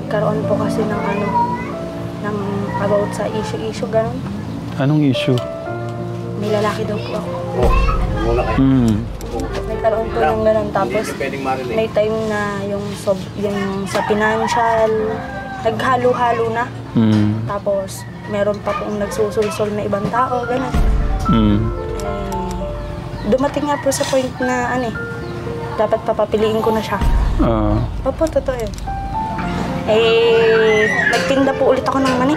nagkaroon po kasi ng ng about sa issue ganun. Anong issue? May lalaki daw po ako. Wala kayo. Nagkaroon po ng ganun. Tapos may time na yung sa financial, naghalo-halo na. Tapos meron pa pong nagsusulsol na ibang tao, ganun. Dumating nga po sa point na dapat papapiliin ko na siya. Opo, totoo yun. Nagtinda po ulit ako ng mani.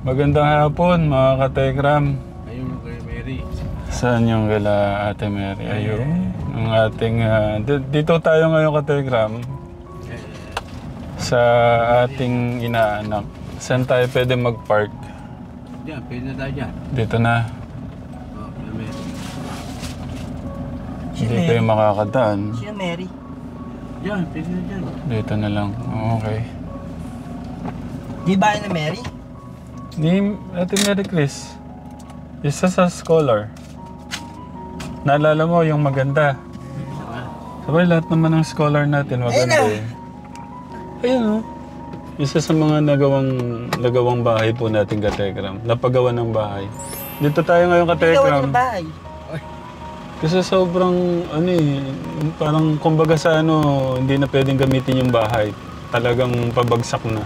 Magandang hapon, mga katekram. Ayun kay Mary. Saan yung gala Ate Mary? Ayun. Ang ating... dito tayo ngayon, katekram. Sa ating inaanak. Saan tayo pwede mag-park? Diyan, pwede na tayo dyan. Dito na. Oh, Mary. Hindi kayo makakadaan. Siya Mary. Diyan, pwede na dyan. Dito na lang. Okay. Di ba na Mary? Ni Ate Mary Chris. Isa sa scholar. Naalala mo yung maganda. Sabay lahat naman ng scholar natin maganda eh. Ayun o. Isa sa mga nagawang bahay po natin, katekram. Napagawa ng bahay. Dito tayo ngayon, katekram. Ikaw ng bahay. Kasi sobrang, parang kumbaga sa hindi na pwedeng gamitin yung bahay. Talagang pabagsak na.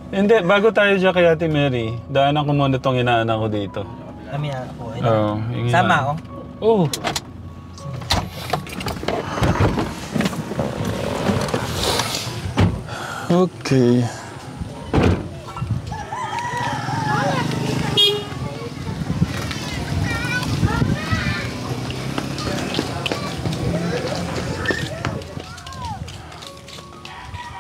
Hindi, bago tayo dyan kay Ate Mary, daanan ko muna itong inaanak ko dito. Kami na ako. Sama ako? Oo. Okay.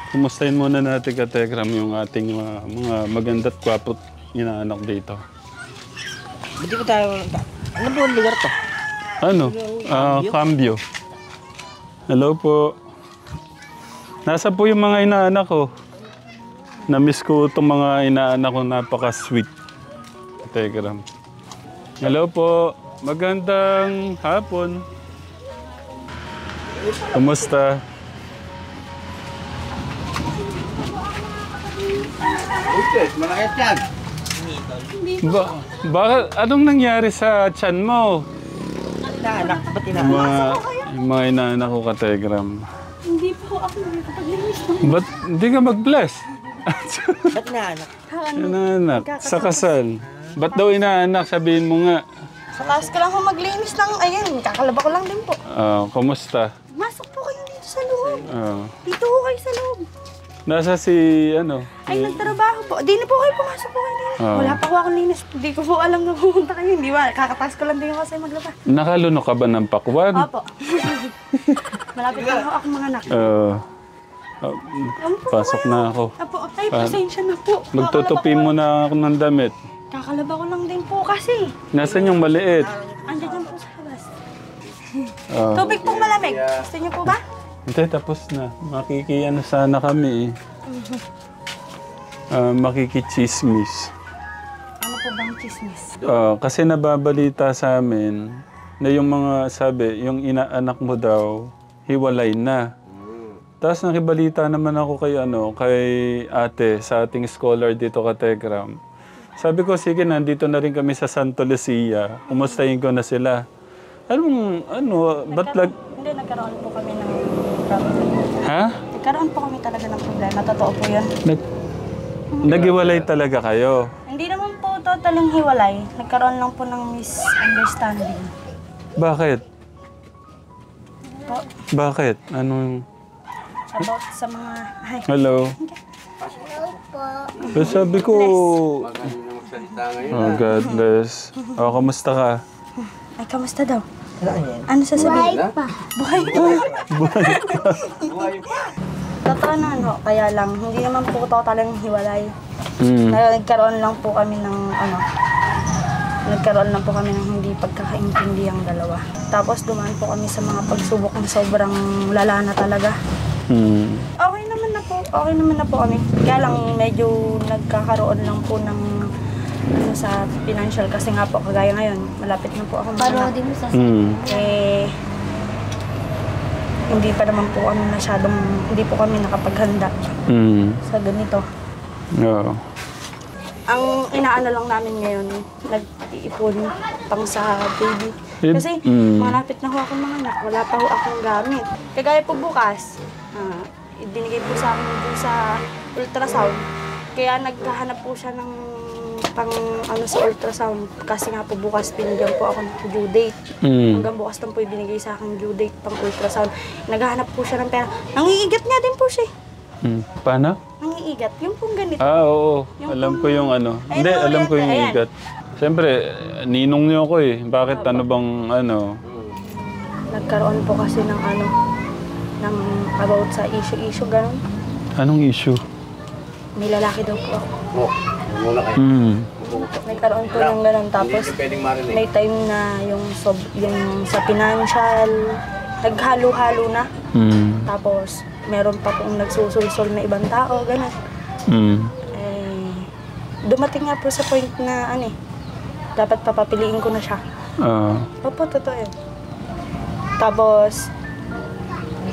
Kumustahin muna natin, katekram, yung ating mga maganda't kwapot inaanak dito. Hindi ko tayo... Ano po ang lugar to? Cambio. Hello po. Nasa po yung mga inaanak ko. Na-miss ko itong mga inaanak ko, napaka-sweet. Katekram. Hello po. Magandang hapon. Kumusta? Okay, malakit yan. Bakit? Anong nangyari sa tiyan mo? Inaanak. Ba't inaanak? Yung mga inaanak ko, kategram. Hindi po ako nakakapaglinis. Ba't hindi ka mag-bless? Ba't inaanak? Inaanak. Sa kasal. Ba't daw inaanak? Sabihin mo nga. Sa taas ko lang ako maglinis ng, kakalaba ko lang din po. Kumusta? Masok po kayo dito sa loob. Dito po kayo sa loob. Nasa si, Ay, nagtrabaho po. Di na po kayo pumasok po kayo linis. Wala pa po akong linis. Di ko po alam na pumunta kayo. Hindi ba? Kakataas ko lang din ako sa'yo maglaba. Nakalunok ka ba ng pakwan? Opo. Malapit lang ako akong mga anak. Pasok na ako. Opo, ay, pasensya na po. Magtutupi mo na ako ng damit. Kakalaba ko lang din po kasi. Nasaan yung maliit? Andiyan po sa labas. Tubig pong malamig. Gusto niyo po ba? Hindi, tapos na. Makikiano sana kami eh. Makikichismis. Ano po bang chismis? Kasi nababalita sa amin na yung mga sabi, yung inaanak mo daw, hiwalay na. Tapos nakibalita naman ako kay ate, sa ating scholar dito, katekram. Sabi ko, sige, nandito na rin kami sa Santo Lucia. Kumustahin ko na sila. Hindi, nagkaroon po kami ng problem. Ha? Nagkaroon po kami talaga ng problema. Totoo po yun. Naghiwalay talaga kayo? Hindi naman po totaling hiwalay. Nagkaroon lang po ng misunderstanding. Bakit? Po, Bakit? Anong... about sa mga... Ay, Hello? Pero sabi ko... Magaling na magsalita ngayon. Oh, God bless. Kamusta ka? ay, kamusta daw? Saan yan? Ano sasabihin? Buhay pa. Buhay pa. Totoo na, kaya lang, hindi naman po totaling hiwalay. Mm. Nagkaroon lang po kami ng nagkaroon lang po kami ng hindi pagkakaintindihang dalawa. Tapos dumaan po kami sa mga pagsubok na sobrang lala na talaga. Okay naman na po kami. Kaya lang medyo nagkakaroon lang po ng ano, sa financial kasi nga po kagaya ngayon, malapit na po ako Paano mag-anak. din mo sa Eh, hindi pa naman po kami masyadong, hindi po kami nakapaghanda sa ganito. Oo. Ang inaano lang namin ngayon, nag-iipon pang sa baby. Kasi malapit na ho akong mga anak, wala pa ho akong gamit. Kagaya po bukas, ibinigay po sa akin dun sa ultrasound. Kaya naghahanap po siya ng pang ano sa ultrasound. Kasi nga po bukas binigyan po ako ng due date. Hanggang bukas lang po ibinigay sa akin due date pang ultrasound. Naghahanap po siya ng pera. Nangiigat nga din po siya. Paano? Nangiigat. Yung pong ganito. Oo. Yung Alam ko yung ano. Ay, Hindi, no, alam ko yan, yung ayan. igat. Siyempre, ninong niyo ako eh. Bakit ano bang ano? Nagkaroon po kasi ng ano, ng about sa issue, ganun. Anong issue? May lalaki daw po ako. Muna kayo. Nagkaroon po ng ganun. Tapos Hindi pwedeng marinig. may time na yung sa financial, naghalo-halo na. Tapos meron pa pong nagsusulsol na ibang tao, ganun. Eh, dumating nga po sa point na ano eh, dapat papapiliin ko na siya. Opo, totoo yun. Tapos,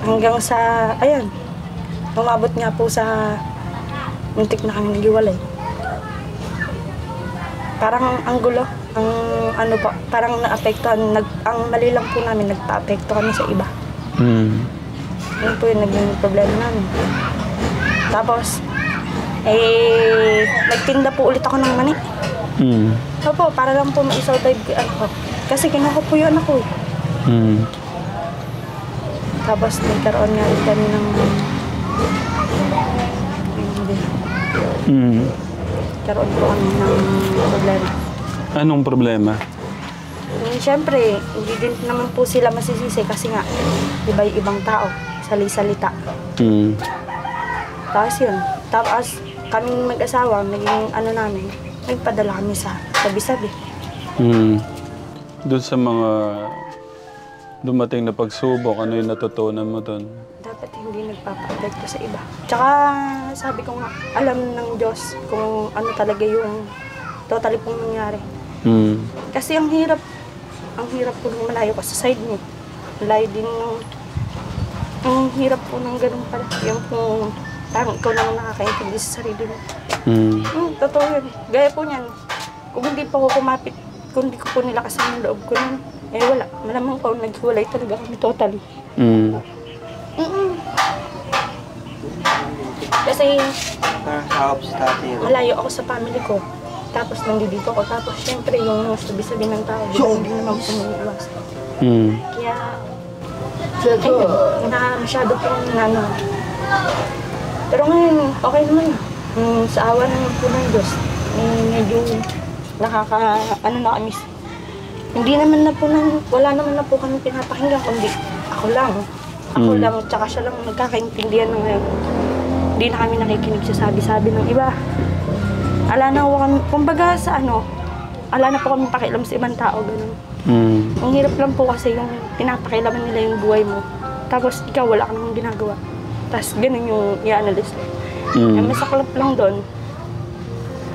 hanggang sa, ayan, umabot nga po sa muntik na kami nag-iwalay. Parang ang gulo, ang ano pa, parang naapektuhan, ang mali lang po namin, nagpa-apekto kami sa iba. Yun po yung naging problema namin. Tapos, nagtinda po ulit ako ng mani. Opo, para lang po ma-survive ako. Kasi kinuha po yun ako eh. Tapos nagkaroon nga rin kami ng karoon po kami ng problema. Anong problema? Siyempre, hindi din naman po sila masisisi kasi nga, iba yung ibang tao, sali-salita. Tapos yun, tapos kaming mag-asawa, naging ano namin, nagpadala kami sa sabi-sabi. Doon sa mga dumating na pagsubok, ano yung natutunan mo doon? Dapat hindi nagpapa-apekto sa iba. Tsaka sabi ko nga, alam ng Diyos kung ano talaga yung totally pong nangyari. Kasi ang hirap po nung malayo ka sa side mo. Malayo din nung, ang hirap po ng ganun pala. Yung po, parang ikaw naman nakakaintindi sa sarili mo. Totoo yun. Gaya po niyan, kung hindi pa ako kumapit, kung hindi ko po nilakasan yung loob ko nun, eh wala. Malamang po, naghiwalay talaga kami totally. Kasi malayo ako sa family ko. Tapos nandito ako. Tapos syempre yung mga sabi-sabi ng tao, hindi naman po naiiwas. Kaya, ayun, na masyado po ano. Pero ngayon, okay naman na. Sa awa naman po ng Diyos, medyo ano na kami. Hindi naman na po, wala naman na po kami pinapakinggan, kundi ako lang. Ako lang, tsaka siya lang nagkakaintindihan ng ngayon. Hindi na kami nakikinig sa sabi-sabi ng iba. Ala na ako kami, kumbaga sa ano, ala na po kami pakialam sa ibang tao, ganun. Ang hirap lang po kasi yung pinapakilaman nila yung buhay mo. Tapos ikaw wala kang ginagawa. Tapos ganun yung i-analyze. Ang masaklap lang doon,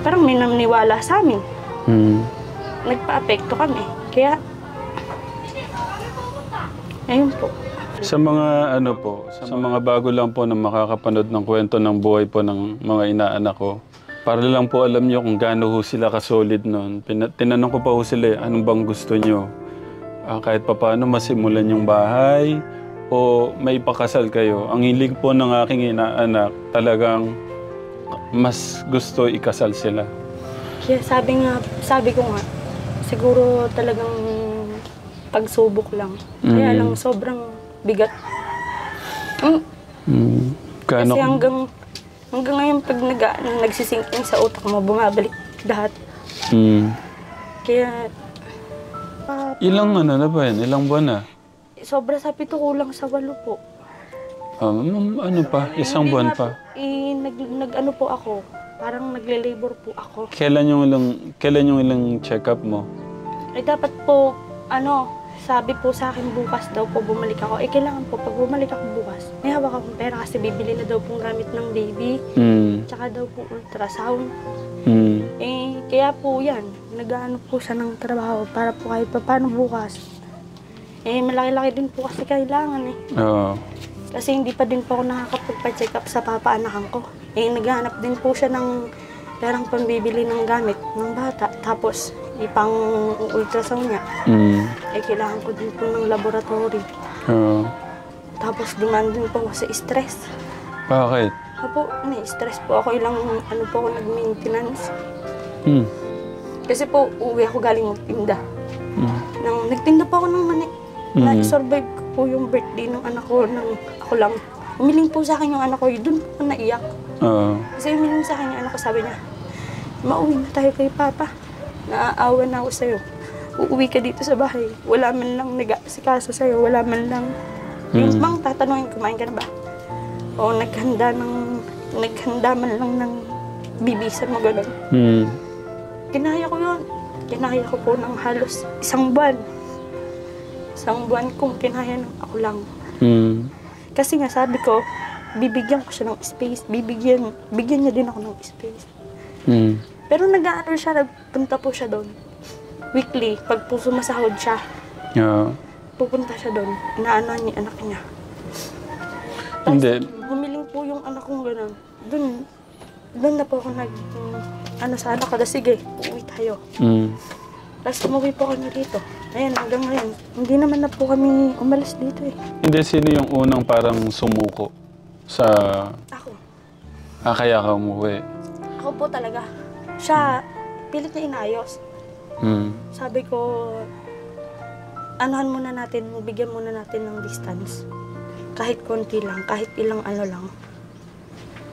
parang may namniwala sa amin. Nagpa-apekto kami. Kaya, ayun po. Sa mga ano po, sa mga bago lang po na makakapanood ng kwento ng buhay po ng mga inaanak ko, para lang po alam nyo kung gaano ho sila kasolid noon. Tinanong ko pa ho sila, anong bang gusto nyo? Kahit pa paano masimulan yung bahay o may pakasal kayo. Ang hilig po ng aking inaanak, talagang mas gusto ikasal sila. Kaya sabi ko nga, siguro talagang pagsubok lang. Kaya lang sobrang bigat. Kasi hanggang ngayon pag nagsisinking sa utak mo, bumabalik lahat. Kaya... ilang ano na ba yan? Ilang buwan na? Sobra sa 7, kulang sa 8 po. Ano pa? Isang buwan pa? Nag-ano po ako, parang nagle-labor po ako. Kailan yung ilang check-up mo? Ay dapat po, sabi po sa akin bukas daw po bumalik ako. Kailangan po pag bumalik ako bukas, may hawak akong pera kasi bibili na daw pong gamit ng baby. Tsaka daw po ultrasound. Kaya po yan, nag-ano po siya ng trabaho para po kahit pa paano bukas. Malaki-laki din po kasi kailangan Oo. Kasi hindi pa din po ako nakakapagpa-check up sa papaanakan ko. Naghahanap din po siya ng perang pambibili ng gamit ng bata. Tapos, ipang ultrasound niya. Kailangan ko din po ng laboratory. Oo. Tapos, dumaan din po ako sa stress. Bakit? Opo, stress po ako. Ilang po ako nag-maintenance. Kasi po, uwi ako galing magtinda. Nagtinda po ako ng mani. Na-survive ko po yung birthday ng anak ko. Ako lang. Umiling po sa akin yung anak ko. Doon po naiyak. Kasi umiling sa akin yung anak ko. Sabi niya, mauwi na tayo kay Papa. Naaawa na ako sa'yo. Uuwi ka dito sa bahay. Wala man lang nag-aasikaso sa'yo. Wala man lang. Yung mang tatanungin, kumain ka na ba? O naghanda man lang ng bibisan mo gano'n. Kinaya ko yun. Kinaya ko po ng halos 1 buwan. 1 buwan kong kinaya ng ako lang. Kasi nga sabi ko, bibigyan ko siya ng space. Bigyan niya din ako ng space. Pero nag-aaral siya, nagpunta po siya doon. Weekly, pag po sumasahod siya, pupunta siya doon. Inaano niya anak niya. Tapos, Hindi. humiling po yung anak kong gano'n. Doon na po ako sa anak ko, sige, uuwi tayo. Tapos umuwi po kami dito. Ayan, hanggang ngayon. Hindi naman na po kami umalis dito Hindi, sino yung unang parang sumuko sa... Ako. Kaya ka umuwi? Ako po talaga. Siya, pilit na inayos. Sabi ko, anuhan muna natin, bigyan muna natin ng distance. Kahit konti lang, kahit ilang ano lang.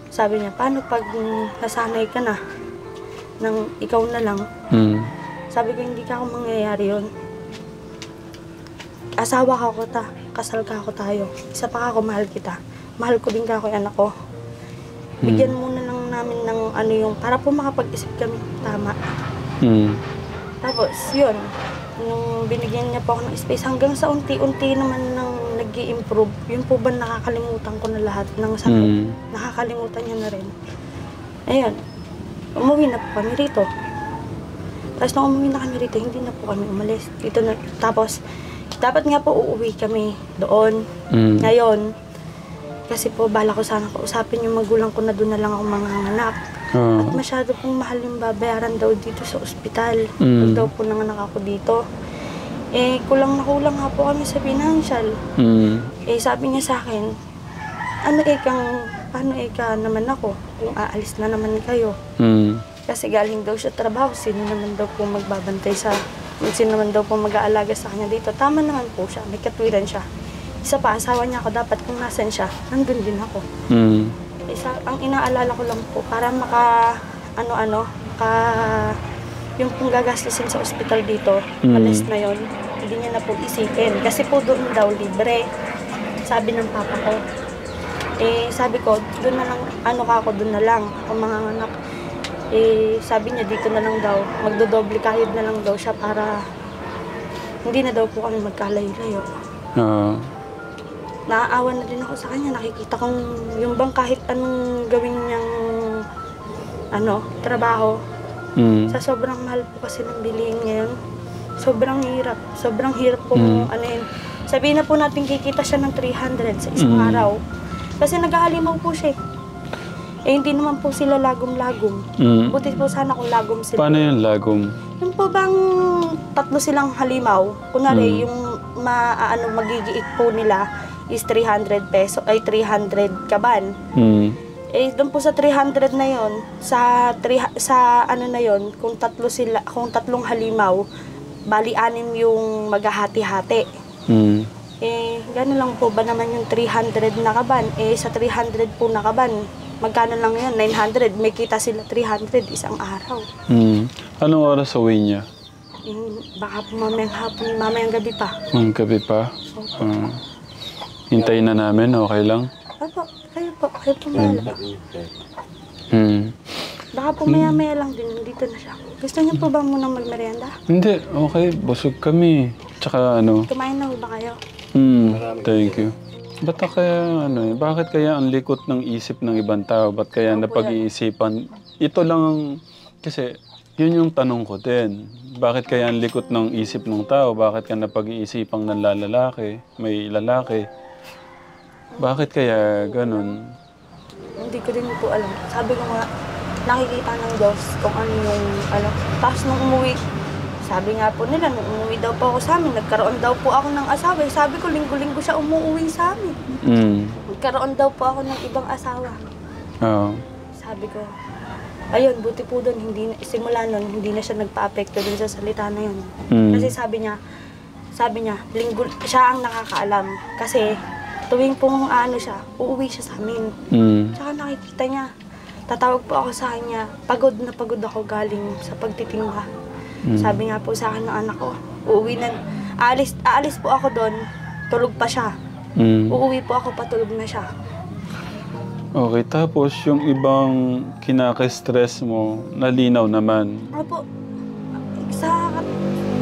Sabi niya, paano pag nasanay ka na nang ikaw na lang? Sabi ko, hindi ka ako mangyayari yun. Asawa ka ako kasal ka ako tayo. Isa pa ako, mahal kita. Mahal ko din ka ako, anak ko. Bigyan muna lang namin ng ano yung, para po makapag-isip kami tama. Tapos, yun. Nung binigyan niya po ako ng space, hanggang sa unti-unti naman nang nag-i-improve, yun po ba nakakalimutan ko na lahat ng sakit. Nakakalimutan niya na rin. Ayun. Umuwi na po kami rito. Tapos nung umuwi na kami rito, hindi na po kami umalis. Dito na, tapos, dapat nga po uuwi kami doon. Ngayon, kasi po bala ko sana kausapin yung magulang ko na doon na lang ako manganganak. At masyado pong mahal yung babayaran daw dito sa ospital. Pag daw po nanganak ako dito. Kulang na kulang nga po kami sa financial. Sabi niya sa akin, paano ka naman ako kung aalis na naman kayo? Kasi galing daw siya trabaho, sino naman daw po magbabantay sino naman daw po mag-aalaga sa kanya dito. Tama naman po siya, may katwiran siya. Isa pa, asawa niya ako, dapat kung nasan siya, nandun din ako. Ang inaalala ko lang po, para yung pong gagastusin sa ospital dito, alis na yon, hindi niya na po isipin. Kasi po doon daw libre, sabi ng papa ko. Sabi ko, doon na lang, doon na lang, kung mga anak. Sabi niya, dito na lang daw, magdodoble kahit na lang daw siya para hindi na daw po kami magkalayo-layo. Naaawa na din ako sa kanya, nakikita kong yung bang kahit anong gawin niyang trabaho. Sa sobrang mahal po kasi ng bilihin ngayon, sobrang hirap po sabihin na po natin kikita siya ng 300 sa isang araw. Kasi naghahalimaw po siya. Hindi naman po sila lagom-lagom. Buti po sana kung lagom sila. Paano yung lagom? Yung po bang 3 silang halimaw, kunwari yung magigiit po nila is 300 peso, ay 300 kaban. Doon po sa 300 na yon, sa na yon, kung 3 halimaw, bali 6 yung maghahati-hati. Gano'n lang po ba naman yung 300 na kaban? Sa 300 po na kaban, magkano lang yun? 900. May kita sila 300 isang araw. Anong oras uwi niya? Baka po mamayang gabi pa. Gabi pa? Hintayin na namin, okay lang? Kayo po mahala. Baka po maya-maya lang din, nandito na siya. Gusto niyo po ba munang magmerienda? Hindi, okay, busog kami. Tsaka ano? Kumain na ho ba kayo? Thank you. Ba't kaya bakit kaya ang likot ng isip ng ibang tao? Ba't kaya napag-iisipan? Ito lang ang, kasi yun yung tanong ko din. Bakit kaya ang likot ng isip ng tao? Bakit ka napag-iisipang ng lalaki? May lalaki? Bakit kaya ganun? Hindi ko din po alam. Sabi ko nga, nakikita ng Diyos kung ano yung alam. Tapos nung umuwi, sabi nga po nila, nung umuwi daw po ako sa amin, nagkaroon daw po ako ng asawa. Sabi ko, linggo-linggo siya umuwi sa amin. Nagkaroon daw po ako ng ibang asawa. Oo. Sabi ko, ayun, buti po doon, simula nun, hindi na siya nagpa-apekto din sa salita na yun. Kasi sabi niya, linggo, siya ang nakakaalam. Kasi tuwing pong siya, uuwi siya sa amin. Tsaka nakikita niya, tatawag po ako sa kanya, pagod na pagod ako galing sa pagtitinda. Sabi nga po sa akin ng anak ko, uuwi na, aalis po ako doon, tulog pa siya. Uuwi po ako, patulog na siya. Okay, tapos yung ibang kinaka-stress mo, nalinaw naman. Opo, sa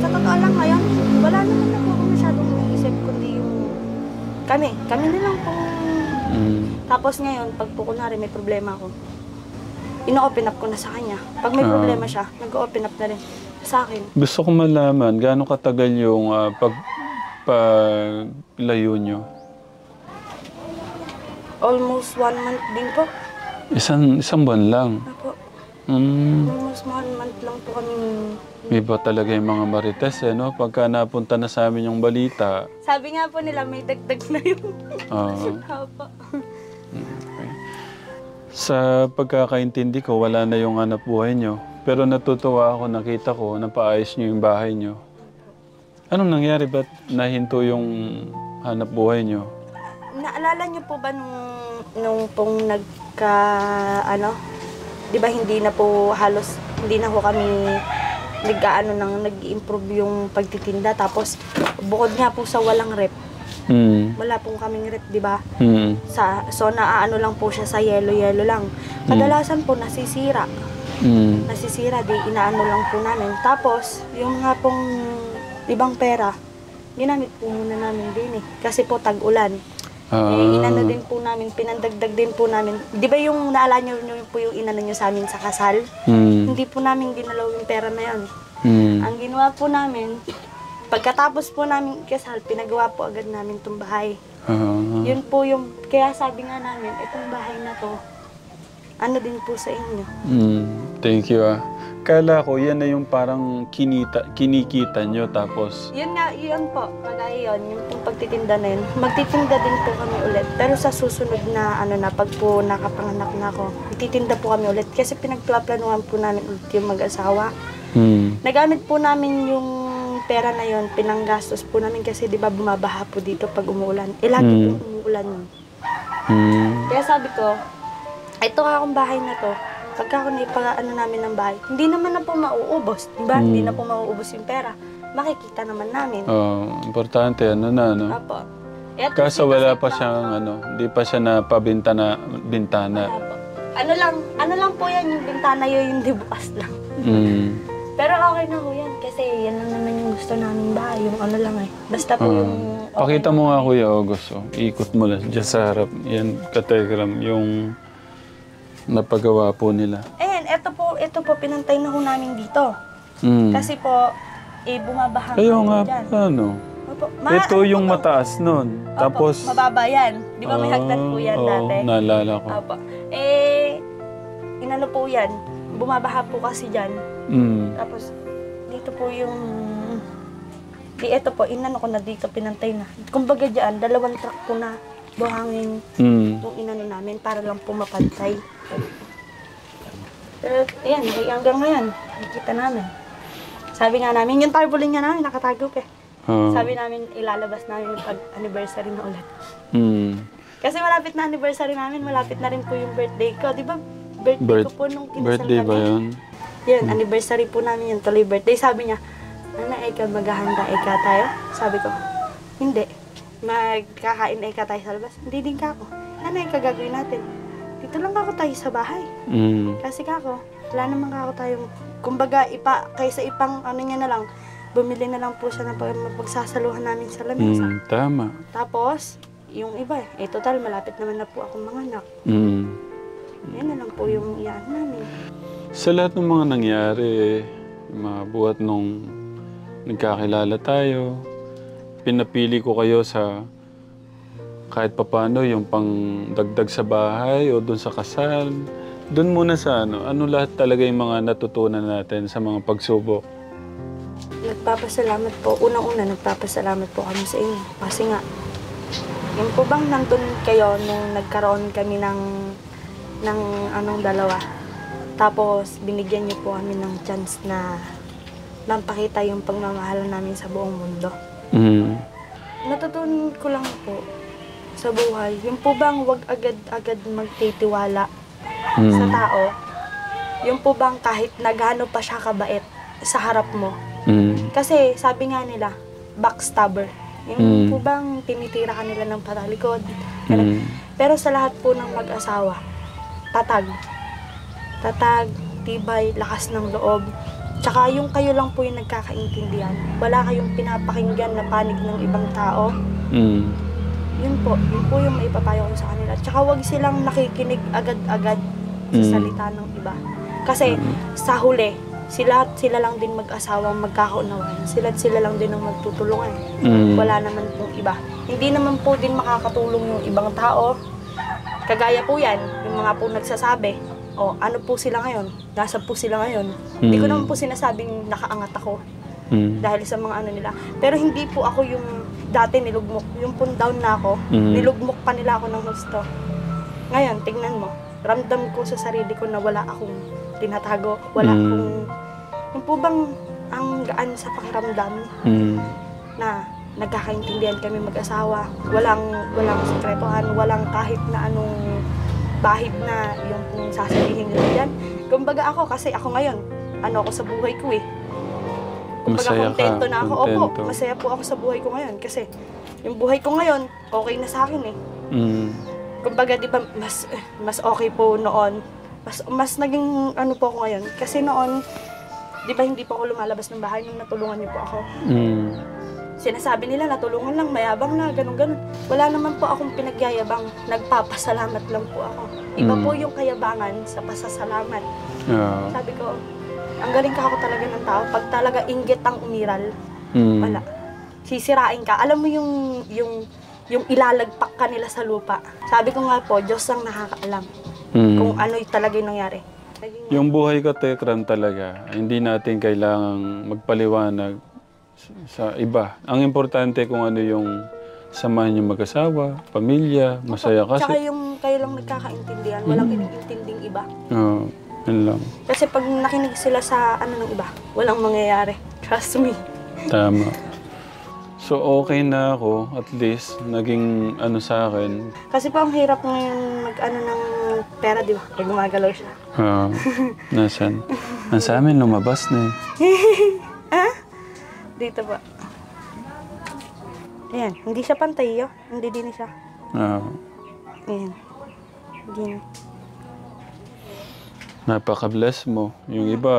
totoo lang ngayon, wala naman na po ako masyadong naisip, kundi yung kami na lang po. Tapos ngayon, pag po kunwari may problema ako, ino-open up ko na sa kanya. Pag may problema siya, nag-open up na rin sa akin. Gusto ko malaman, gaano katagal yung paglayo nyo? Almost 1 month din po. Isang buwan lang? Opo. Mm. Almost 1 month lang po kami. Iba talaga yung mga marites, no? Pagka napunta na sa amin yung balita. Sabi nga po nila, may dagdag na yun. Opo. Okay. Sa pagkakaintindi ko, wala na yung hanap buhay nyo. Pero natutuwa ako, nakita ko, napaayos nyo yung bahay nyo. Anong nangyari? Ba't nahinto yung hanap buhay nyo? Naalala niyo po ba nung pong di ba hindi na po kami nag-i-improve yung pagtitinda, tapos bukod nga po sa walang rep, wala pong kaming rep, di ba? So naaano lang po siya sa yelo lang. Kadalasan po nasisira. Nasisira, di inaano lang po namin. Tapos yung nga pong ibang pera, ginamit po muna namin din kasi po tag-ulan. Inano din po namin, pinandagdag din po namin. Di ba yung naalala nyo po yung inano nyo sa amin sa kasal? Hindi po namin ginalaw yung pera na yun. Ang ginawa po namin, pagkatapos po namin kasal, pinagawa po agad namin itong bahay. Yun po yung, kaya sabi nga namin, itong bahay na to, ano din po sa inyo. Thank you Kala ko yan na yung parang kinikita nyo tapos... Yun nga, yun po. Kagaya yun, yung pagtitinda na yun. Magtitinda din po kami ulit. Pero sa susunod na, pag po nakapanganak na ako, magtitinda po kami ulit. Kasi pinagplaplanuhan po namin ulit yung mag-asawa. Nagamit po namin yung pera na yun, pinanggastos po namin kasi di ba bumabaha po dito pag umuulan. Lagi po umuulan yun. Kaya sabi ko, ito akong bahay na to, pagka ako namin ng bahay, hindi naman na po mauubos, di ba? Hindi na po mauubos yung pera. Makikita naman namin. Importante, no? Apo. Kaso wala pa siyang, hindi pa siya napabintana. Apo. Ano lang po yan, yung bintana yun, hindi bukas lang. Pero okay na po yan, kasi yan lang naman yung gusto namin bahay, yung Basta po yung... Okay. Pakita mo nga, Kuya August, ikot mo lang dyan sa harap. Yan, kategram, yung... napagawa po nila. Ito po, pinantay na ho namin dito. Kasi po, bumabaha nga dyan. Opo, ito yung mataas nun. Opo, Tapos... mababa yan. Di ba may hagdan po yan dati? Naalala ko. Opo. Inano po yan. Bumabaha po kasi dyan. Tapos, dito po yung... Ito po, inano ko na dito, pinantay na. Kumbaga dyan, 2 truck po na buhangin yung inano namin para lang po mapantay. Pero, ayan, hanggang ngayon, nakikita namin. Sabi nga namin, yung tarpaulin nga namin, nakatago pa. Sabi namin, ilalabas namin yung pag-anniversary na ulit. Kasi malapit na anniversary namin, malapit na rin po yung birthday ko. Di ba, birthday ko po nung kinasal birthday kami. Ba yun? Yun, anniversary po namin yun, tuloy birthday. Sabi niya, ikaw maghahanda, tayo? Sabi ko, hindi. Magkakain tayo sa labas. Hindi din ka ako. Gagawin natin? Dito lang ako tayo sa bahay. Kasi wala naman ako tayong, kumbaga, kaysa ipang, niya na lang, bumili na lang po siya ng pagsasaluhan namin sa lamesa. Tama. Tapos, yung iba, total, malapit naman na po akong manganak. Yan na lang po yung iyaan namin. Sa lahat ng mga nangyari, yung mga buhat nung nagkakilala tayo, pinapili ko kayo sa kahit papano yung pang dagdag sa bahay o doon sa kasal. Doon muna sa ano lahat talaga yung mga natutunan natin sa mga pagsubok. Nagpapasalamat po. Unang-una, nagpapasalamat po kami sa inyo. Kasi nga, yun po bang nandun kayo nung nagkaroon kami ng dalawa. Tapos, binigyan niyo po kami ng chance na napakita yung pagmamahalan namin sa buong mundo. Natutunan ko lang po sa buhay, yung po bang wag agad-agad magtitiwala sa tao. Yung po bang kahit nagano pa siya kabait sa harap mo. Kasi sabi nga nila, backstabber. Yung po bang tinitira ka nila ng patalikod. Pero sa lahat po ng mag-asawa, tatag, tibay, lakas ng loob. Tsaka yung kayo lang po yung nagkakaintindihan. Wala kayong pinapakinggan na panig ng ibang tao. Yun po yung maipapayo ko sa kanila. Tsaka wag silang nakikinig agad-agad sa salita ng iba. Kasi sa huli, sila lang din mag-asawang magkakaunawaan. Sila lang din ang magtutulungan. Wala naman pong iba. Hindi naman po din makakatulong yung ibang tao. Kagaya po yan, yung mga po nagsasabi, ano po sila ngayon? Nasa po sila ngayon? Hindi ko naman po sinasabing nakaangat ako. Dahil sa mga nila. Pero hindi po ako yung dati nilugmok. Yung po down na ako, nilugmok pa nila ako ng gusto. Ngayon, tingnan mo. Ramdam ko sa sarili ko na wala akong tinatago. Wala akong... Yung po bang ang gaan sa pakiramdam na nagkakaintindihan kami mag-asawa. Walang sekretuhan, walang kahit na anong bahid na yung kung sasabihin nila dyan. Kumbaga ako, kasi ako ngayon, ako sa buhay ko eh. Kumbaga kontento na ako. Opo, masaya po ako sa buhay ko ngayon. Kasi yung buhay ko ngayon, okay na sa akin eh. Kumbaga, di ba, mas okay po noon. Mas naging po ako ngayon. Kasi noon, di ba hindi po ako lumalabas ng bahay nung natulungan niyo po ako. Sinasabi nila, natulungan lang, mayabang na, ganun-ganun. Wala naman po akong pinagyayabang, nagpapasalamat lang po ako. Iba po yung kayabangan sa pasasalamat. Sabi ko, ang galing ka ako talaga ng tao. Pag talaga inggit ang umiral, wala. Sisirain ka. Alam mo yung ilalagpak ka nila sa lupa. Sabi ko nga po, Diyos ang nakakaalam kung ano talaga yung nangyari. Yung buhay ka, Tekram, talaga, hindi natin kailangang magpaliwanag sa iba. Ang importante kung ano yung samahan yung mag-asawa, pamilya, masaya kasi. Tsaka yung kayo lang nagkakaintindihan, walang inintinding iba. Oo, yun lang. Kasi pag nakinig sila sa ng iba, walang mangyayari. Trust me. Tama. So okay na ako, at least, naging sa akin. Kasi po ang hirap ngayon ng pera, di ba? Pag gumagalaw siya. Nasaan? Sa amin, lumabas na Dito ba? Ayan, hindi siya pantay yun. Hindi din siya. Ayan. Hindi na. Napaka-bless mo. Yung iba,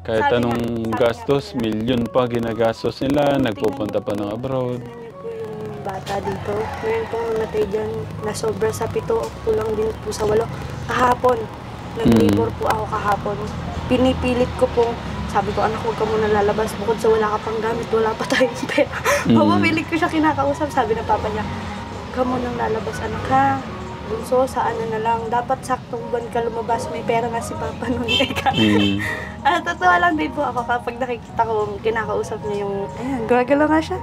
kahit anong gastos, milyon pa ginagastos nila, nagpupunta pa ng abroad. Tingnan niyo po yung bata dito. Meron pong namatay dyan na sobra sa 7, kulang din po sa 8. Kahapon, nag-labor po ako kahapon. Pinipilit ko po, sabi ko, anak, huwag ka muna lalabas. Bukod sa wala ka pang gamit, wala pa tayong pera. Mapapilit ko siya kinakausap. Sabi ng papa niya, huwag ka munang lalabas, anak ha. Bunso, sa na lang. Dapat saktong buwan ka lumabas. May pera na si papa nun. Totoo lang din po ako kapag nakikita ko, kinakausap niya yung, ayan, gumagalaw nga siya.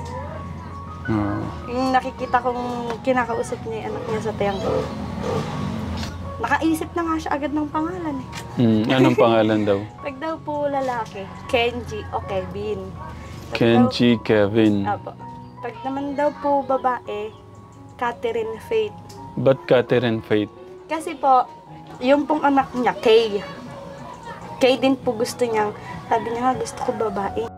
Yung nakikita kong kinakausap niya yung anak niya sa tiyang ko. Nakaisip na nga siya agad ng pangalan eh. Anong pangalan daw? Pag daw po lalaki, Kenji o Kevin. Kenji, Kevin. Apo. Pag naman daw po babae, Catherine Faith. Ba't Catherine Faith? Kasi po, yung pong anak niya, Kay. Kay din po gusto niyang, sabi niya nga gusto ko babae.